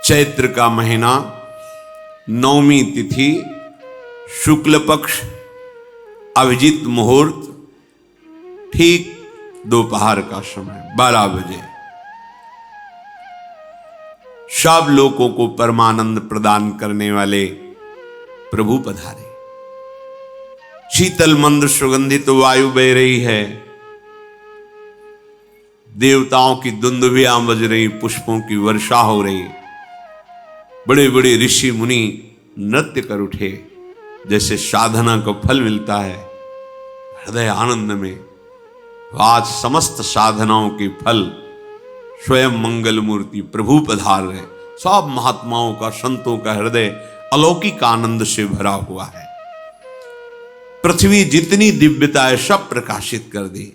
चैत्र का महीना, नवमी तिथि, शुक्ल पक्ष, अभिजीत मुहूर्त, ठीक दोपहर का समय 12 बजे। सब लोगों को परमानंद प्रदान करने वाले प्रभु पधारे। शीतल मंद सुगंधित वायु बह रही है, देवताओं की दुंदुभियां बज रही, पुष्पों की वर्षा हो रही, बड़े बड़े ऋषि मुनि नृत्य कर उठे। जैसे साधना को फल मिलता है हृदय आनंद में, आज समस्त साधनाओं के फल स्वयं मंगल मूर्ति प्रभु पधार रहे। सब महात्माओं का, संतों का हृदय अलौकिक आनंद से भरा हुआ है। पृथ्वी जितनी दिव्यता है सब प्रकाशित कर दी।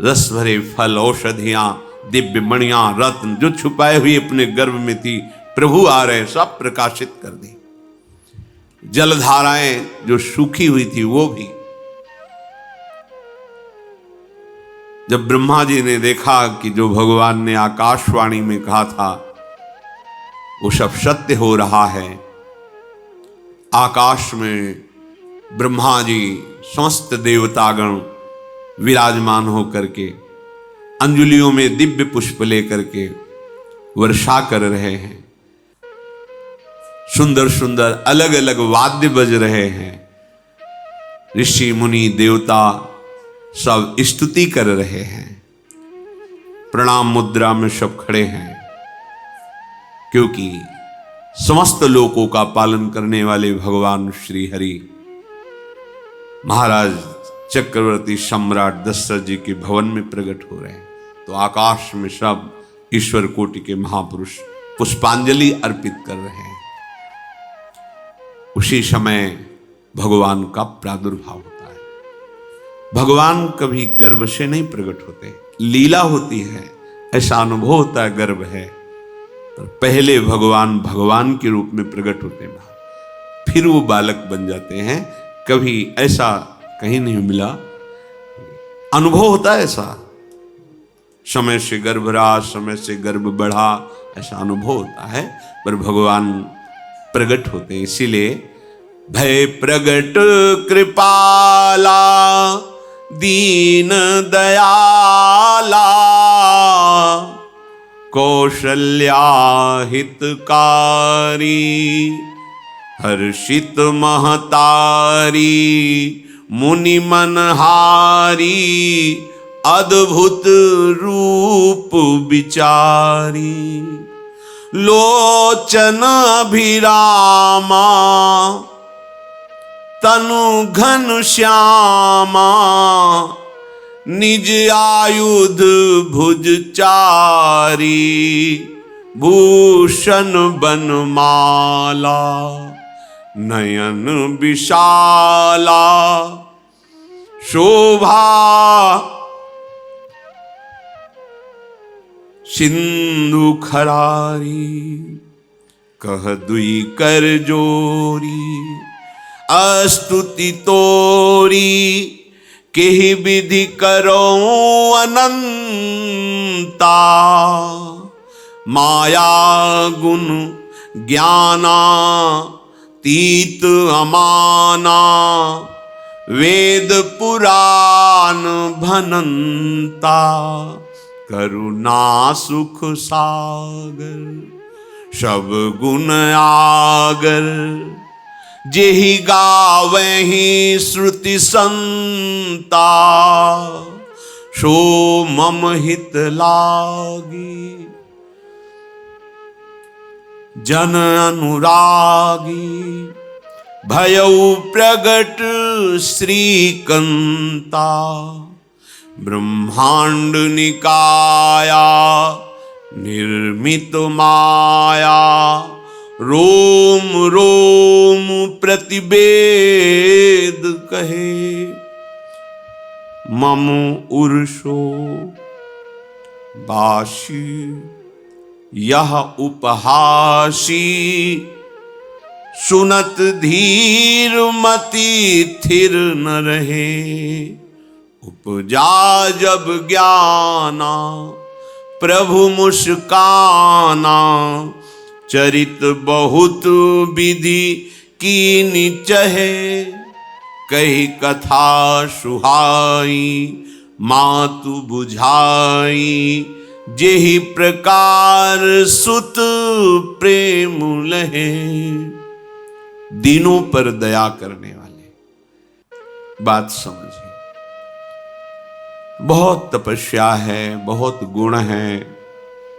रस भरे फल, औषधियां, दिव्य मणियां, रत्न जो छुपाए हुए अपने गर्भ में थी, प्रभु आ रहे, सब प्रकाशित कर दी। जलधाराएं जो सूखी हुई थी वो भी। जब ब्रह्मा जी ने देखा कि जो भगवान ने आकाशवाणी में कहा था वो सब सत्य हो रहा है, आकाश में ब्रह्मा जी समस्त देवतागण विराजमान होकर के अंजलियों में दिव्य पुष्प लेकर के वर्षा कर रहे हैं। सुंदर सुंदर अलग अलग वाद्य बज रहे हैं। ऋषि मुनि देवता सब स्तुति कर रहे हैं। प्रणाम मुद्रा में सब खड़े हैं, क्योंकि समस्त लोकों का पालन करने वाले भगवान श्री हरि महाराज चक्रवर्ती सम्राट दशरथ जी के भवन में प्रकट हो रहे हैं। तो आकाश में सब ईश्वर कोटि के महापुरुष पुष्पांजलि अर्पित कर रहे हैं। उसी समय भगवान का प्रादुर्भाव होता है। भगवान कभी गर्भ से नहीं प्रकट होते, लीला होती है, ऐसा अनुभव होता है गर्भ है। पर पहले भगवान भगवान के रूप में प्रकट होते हैं, फिर वो बालक बन जाते हैं। कभी ऐसा कहीं नहीं मिला, अनुभव होता है ऐसा। समय से गर्भ रहा, समय से गर्भ बढ़ा, ऐसा अनुभव होता है। पर भगवान प्रकट होते हैं। इसीलिए भय प्रगट कृपाला दीन दयाला कौशल्या हितकारी हर्षित महतारी मुनि मनहारी अद्भुत रूप विचारी लोचन अभिरामा तनु घन श्यामा निज आयुध भुज चारी भूषण बनमाला नयन विशाला शोभा सिंधु खरारी कह दुई कर जोरी अस्तुति तोरी केहि विधि करो अनंता माया गुण ज्ञाना तीत अमाना वेद पुराण भनंता करुणा सुख सागर सब गुण आगर जेहि गावहि श्रुति संता सो मम हित लागी जन अनुरागी भयउ प्रगट श्रीकंता ब्रह्मांड निकाया निर्मित माया रोम रोम प्रतिवेद कहे मम उर्षो बाशी यह उपहासी सुनत धीर मति थिर न रहे उपजा जब ज्ञाना प्रभु मुस्काना चरित बहुत विधि कीनी चहे, कही कथा सुहाई मातु बुझाई, जेहि प्रकार सुत प्रेम लहे। दीनों पर दया करने वाले, बात समझिए। बहुत तपस्या है, बहुत गुण है,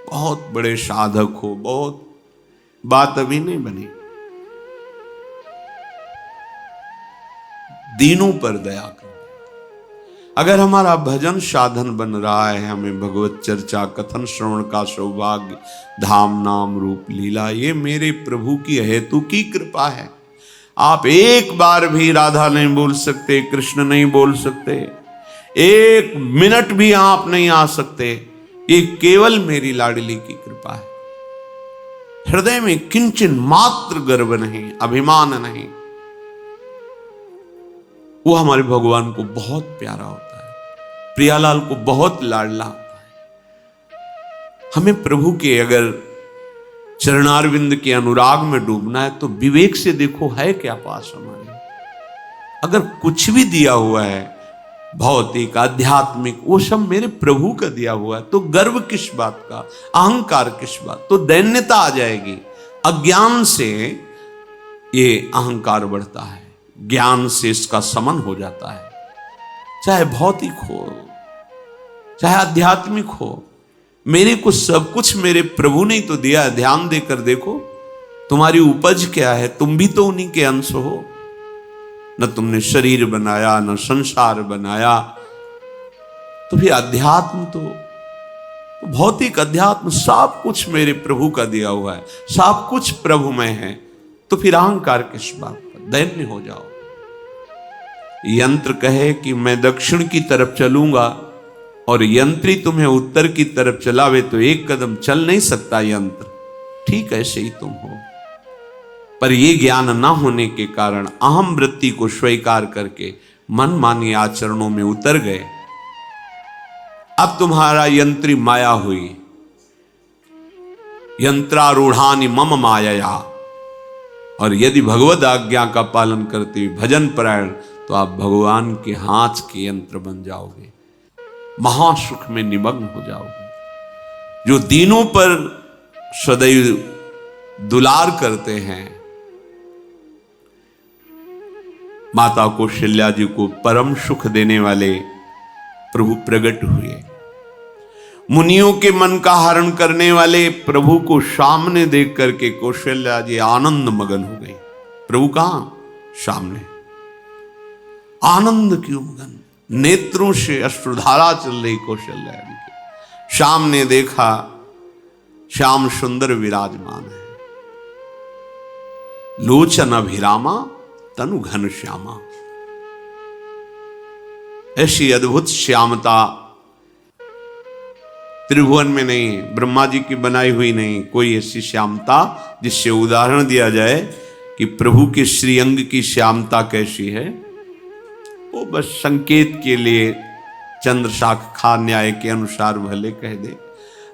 बहुत बड़े साधक हो, बहुत बात अभी नहीं बनी। दीनों पर दया कर। अगर हमारा भजन साधन बन रहा है, हमें भगवत चर्चा कथन श्रवण का सौभाग्य, धाम नाम रूप लीला, ये मेरे प्रभु की हेतु की कृपा है। आप एक बार भी राधा नहीं बोल सकते, कृष्ण नहीं बोल सकते, एक मिनट भी आप नहीं आ सकते, ये केवल मेरी लाडली की कृपा है। हृदय में किंचन मात्र गर्व नहीं, अभिमान नहीं। वो हमारे भगवान को बहुत प्यारा होता है, प्रियालाल को बहुत लाडला होता है। हमें प्रभु के अगर चरणारविंद के अनुराग में डूबना है तो विवेक से देखो है क्या पास हमारे। अगर कुछ भी दिया हुआ है भौतिक आध्यात्मिक, वो सब मेरे प्रभु का दिया हुआ है, तो गर्व किस बात का, अहंकार किस बात, तो दैन्यता आ जाएगी। अज्ञान से ये अहंकार बढ़ता है, ज्ञान से इसका समन हो जाता है। चाहे भौतिक हो चाहे आध्यात्मिक हो, मेरे को सब कुछ मेरे प्रभु ने तो दिया है। ध्यान देकर देखो तुम्हारी उपज क्या है, तुम भी तो उन्हीं के अंश हो। न तुमने शरीर बनाया, न संसार बनाया, तो फिर अध्यात्म तो भौतिक अध्यात्म सब कुछ मेरे प्रभु का दिया हुआ है, सब कुछ प्रभु में है, तो फिर अहंकार किस बात का, दैन्य हो जाओ। यंत्र कहे कि मैं दक्षिण की तरफ चलूंगा और यंत्री तुम्हें उत्तर की तरफ चलावे तो एक कदम चल नहीं सकता यंत्र, ठीक ऐसे ही तुम हो। पर यह ज्ञान न होने के कारण अहम वृत्ति को स्वीकार करके मनमानी आचरणों में उतर गए। अब तुम्हारा यंत्री माया हुई, यंत्रारूढ़ानि मम माया। और यदि भगवद आज्ञा का पालन करते हुए भजन परायण, तो आप भगवान के हाथ के यंत्र बन जाओगे, महासुख में निमग्न हो जाओगे। जो दीनों पर सदैव दुलार करते हैं, माता कौशल्या जी को परम सुख देने वाले प्रभु प्रकट हुए। मुनियों के मन का हरण करने वाले प्रभु को सामने देख करके कौशल्या जी आनंद मगन हो गई। प्रभु कहां? सामने। आनंद क्यों मगन? नेत्रों से अश्रुधारा चल रही कौशल्या जी की। सामने देखा श्याम सुंदर विराजमान है, लोचन अभिरामा तनु घन श्यामा। ऐसी अद्भुत श्यामता त्रिभुवन में नहीं, ब्रह्मा जी की बनाई हुई नहीं कोई ऐसी श्यामता जिससे उदाहरण दिया जाए कि प्रभु के श्रीअंग की श्यामता कैसी है। वो बस संकेत के लिए चंद्र शाखा न्याय के अनुसार भले कह दे,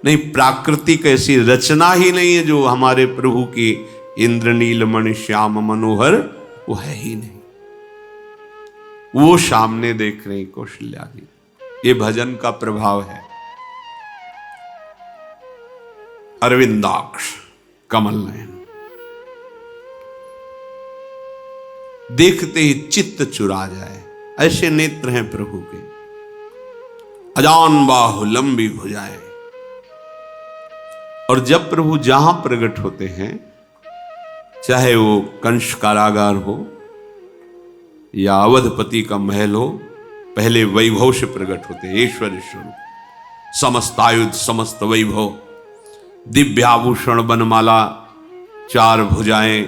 नहीं प्राकृतिक ऐसी रचना ही नहीं है जो हमारे प्रभु की इंद्रनील मणि श्याम मनोहर वो है ही नहीं। वो सामने देख रही कौशल्या जी। ये भजन का प्रभाव है। अरविंदाक्ष कमल नयन, देखते ही चित्त चुरा जाए, ऐसे नेत्र हैं प्रभु के। अजान बाहु लंबी भुजाएं। और जब प्रभु जहां प्रकट होते हैं, चाहे वो कंस कारागार हो या अवधपति का महल हो, पहले वैभव से प्रकट होते हैं। ऐश्वर्य स्वरूप, समस्त आयुध, समस्त वैभव, दिव्याभूषण, बनमाला, चार भुजाएं,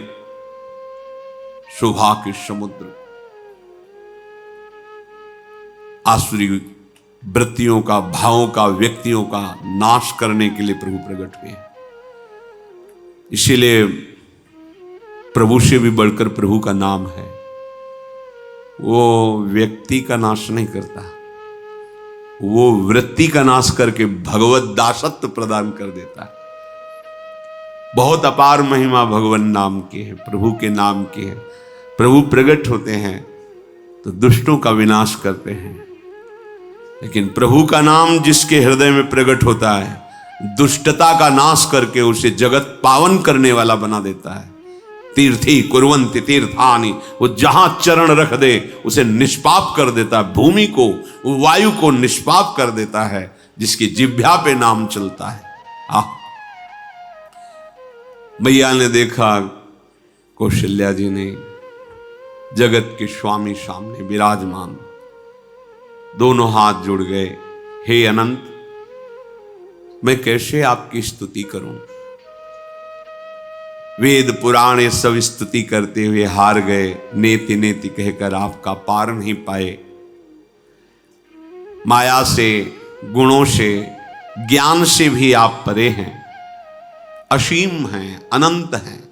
शोभा के समुद्र, आसुरी वृत्तियों का, भावों का, व्यक्तियों का नाश करने के लिए प्रभु प्रकट हुए। इसीलिए प्रभु से भी बढ़कर प्रभु का नाम है। वो व्यक्ति का नाश नहीं करता, वो वृत्ति का नाश करके भगवत दासत्व प्रदान कर देता है। बहुत अपार महिमा भगवान नाम की है, प्रभु के नाम की है। प्रभु प्रकट होते हैं तो दुष्टों का विनाश करते हैं, लेकिन प्रभु का नाम जिसके हृदय में प्रकट होता है दुष्टता का नाश करके उसे जगत पावन करने वाला बना देता है। तीर्थी कुर्वन्ति तीर्थानि, वो जहां चरण रख दे उसे निष्पाप कर देता है। भूमि को, वायु को निष्पाप कर देता है जिसकी जिह्वा पे नाम चलता है। मैया ने देखा कौशल्या जी ने जगत के स्वामी सामने विराजमान, दोनों हाथ जुड़ गए। हे अनंत, मैं कैसे आपकी स्तुति करूं? वेद पुराण ये सब स्तुति करते हुए हार गए, नेति नेति कहकर आपका पार नहीं पाए। माया से, गुणों से, ज्ञान से भी आप परे हैं, असीम हैं, अनंत हैं।